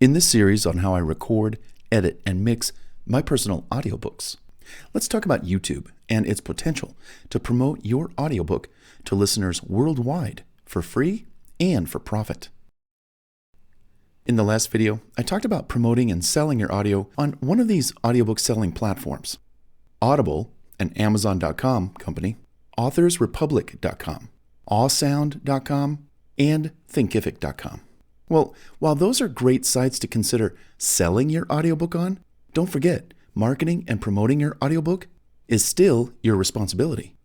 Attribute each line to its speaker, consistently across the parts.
Speaker 1: in this series on how I record, edit, and mix my personal audiobooks. Let's talk about YouTube and its potential to promote your audiobook to listeners worldwide for free and for profit. In the last video, I talked about promoting and selling your audio on one of these audiobook selling platforms: Audible, an Amazon.com company, AuthorsRepublic.com, Awesound.com, and Thinkific.com. Well, while those are great sites to consider selling your audiobook on, don't forget, marketing and promoting your audiobook is still your responsibility.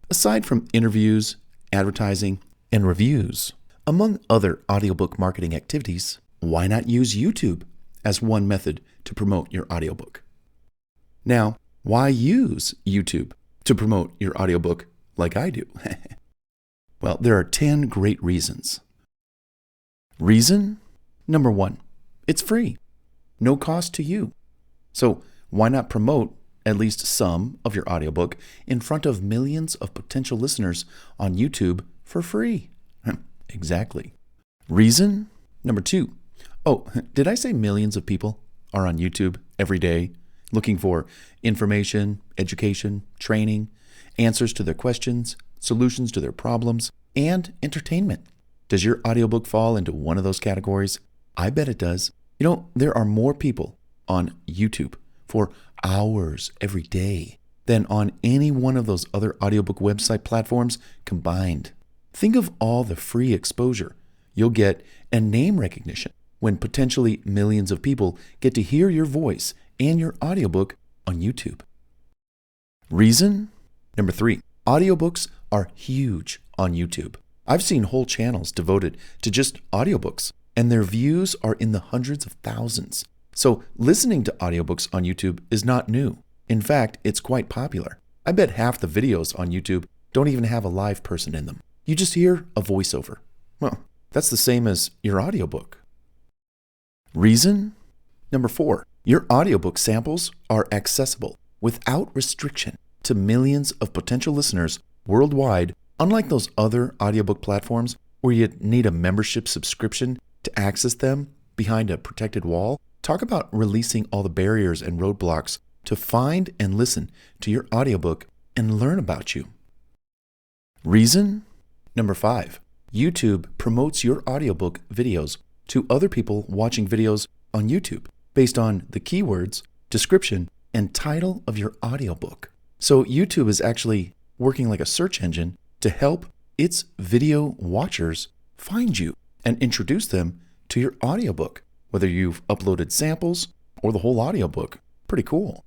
Speaker 1: Aside from interviews, advertising, and reviews, among other audiobook marketing activities, why not use YouTube as one method to promote your audiobook? Now, why use YouTube to promote your audiobook like I do? Well, there are 10 great reasons. Reason number 1, it's free, no cost to you. So why not promote at least some of your audiobook in front of millions of potential listeners on YouTube for free? Exactly. Reason number 2. Oh, did I say millions of people are on YouTube every day looking for information, education, training, answers to their questions, solutions to their problems, and entertainment? Does your audiobook fall into one of those categories? I bet it does. You know, there are more people on YouTube for hours every day than on any one of those other audiobook website platforms combined. Think of all the free exposure you'll get and name recognition when potentially millions of people get to hear your voice and your audiobook on YouTube. Reason number 3, audiobooks are huge on YouTube. I've seen whole channels devoted to just audiobooks, and their views are in the hundreds of thousands. So listening to audiobooks on YouTube is not new. In fact, it's quite popular. I bet half the videos on YouTube don't even have a live person in them. You just hear a voiceover. Well, that's the same as your audiobook. Reason number 4, your audiobook samples are accessible without restriction to millions of potential listeners worldwide, unlike those other audiobook platforms where you need a membership subscription to access them behind a protected wall. Talk about releasing all the barriers and roadblocks to find and listen to your audiobook and learn about you. Reason number 5, YouTube promotes your audiobook videos to other people watching videos on YouTube based on the keywords, description, and title of your audiobook. So YouTube is actually working like a search engine to help its video watchers find you and introduce them to your audiobook, whether you've uploaded samples or the whole audiobook. Pretty cool.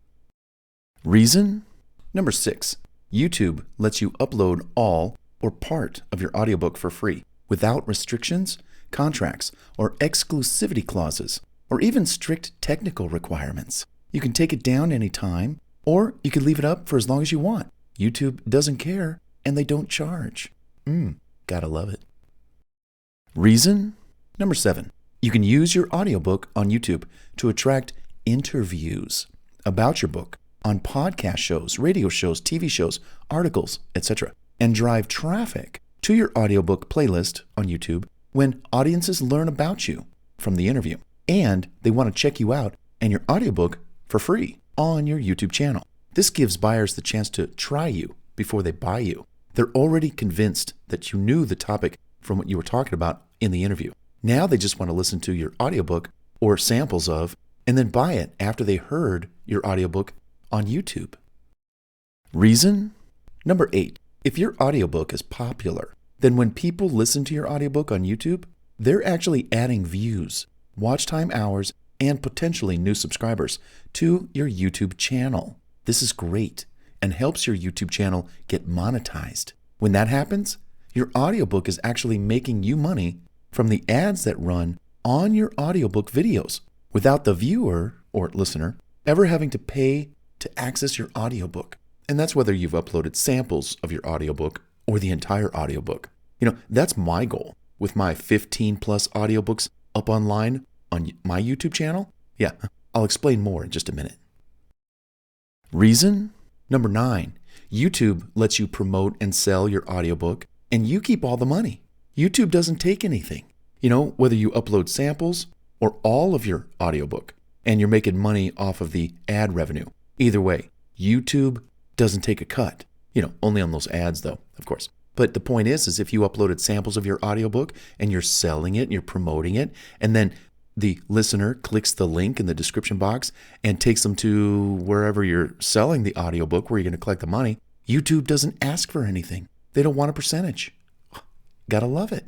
Speaker 1: Reason number 6, YouTube lets you upload all or part of your audiobook for free without restrictions, contracts, or exclusivity clauses, or even strict technical requirements. You can take it down anytime, or you can leave it up for as long as you want. YouTube doesn't care, and they don't charge. Gotta love it. Reason number 7, you can use your audiobook on YouTube to attract interviews about your book on podcast shows, radio shows, TV shows, articles, etc., and drive traffic to your audiobook playlist on YouTube when audiences learn about you from the interview and they want to check you out and your audiobook for free on your YouTube channel. This gives buyers the chance to try you before they buy you. They're already convinced that you knew the topic from what you were talking about in the interview. Now they just want to listen to your audiobook or samples of and then buy it after they heard your audiobook on YouTube. Reason number 8, if your audiobook is popular, then when people listen to your audiobook on YouTube, they're actually adding views, watch time hours, and potentially new subscribers to your YouTube channel. This is great and helps your YouTube channel get monetized. When that happens, your audiobook is actually making you money from the ads that run on your audiobook videos without the viewer or listener ever having to pay to access your audiobook. And that's whether you've uploaded samples of your audiobook or the entire audiobook. You know, that's my goal with my 15 plus audiobooks up online on my YouTube channel. Yeah, I'll explain more in just a minute. Reason number 9, YouTube lets you promote and sell your audiobook and you keep all the money. YouTube doesn't take anything. You know, whether you upload samples or all of your audiobook, and you're making money off of the ad revenue. Either way, YouTube doesn't take a cut. Only on those ads though, of course. But the point is if you uploaded samples of your audiobook and you're selling it, and you're promoting it, and then the listener clicks the link in the description box and takes them to wherever you're selling the audiobook where you're going to collect the money, YouTube doesn't ask for anything. They don't want a percentage. Gotta love it.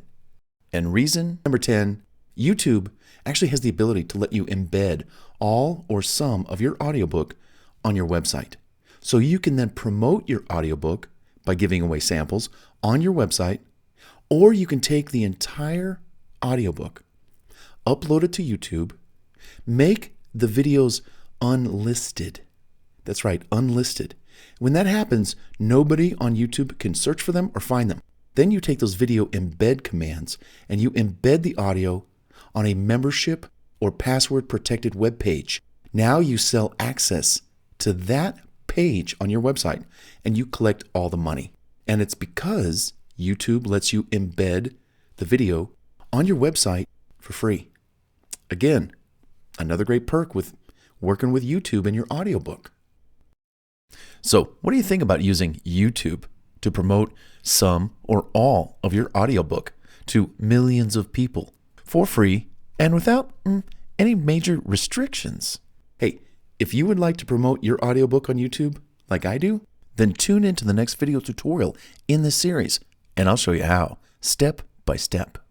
Speaker 1: And reason number 10, YouTube actually has the ability to let you embed all or some of your audiobook on your website. So you can then promote your audiobook by giving away samples on your website, or you can take the entire audiobook, upload it to YouTube, make the videos unlisted. That's right, unlisted. When that happens, nobody on YouTube can search for them or find them. Then you take those video embed commands and you embed the audio on a membership or password protected web page. Now you sell access to that page on your website and you collect all the money. And it's because YouTube lets you embed the video on your website for free. Again, another great perk with working with YouTube in your audiobook. So, what do you think about using YouTube to promote some or all of your audiobook to millions of people for free and without any major restrictions? Hey, if you would like to promote your audiobook on YouTube like I do, then tune into the next video tutorial in this series and I'll show you how, step by step.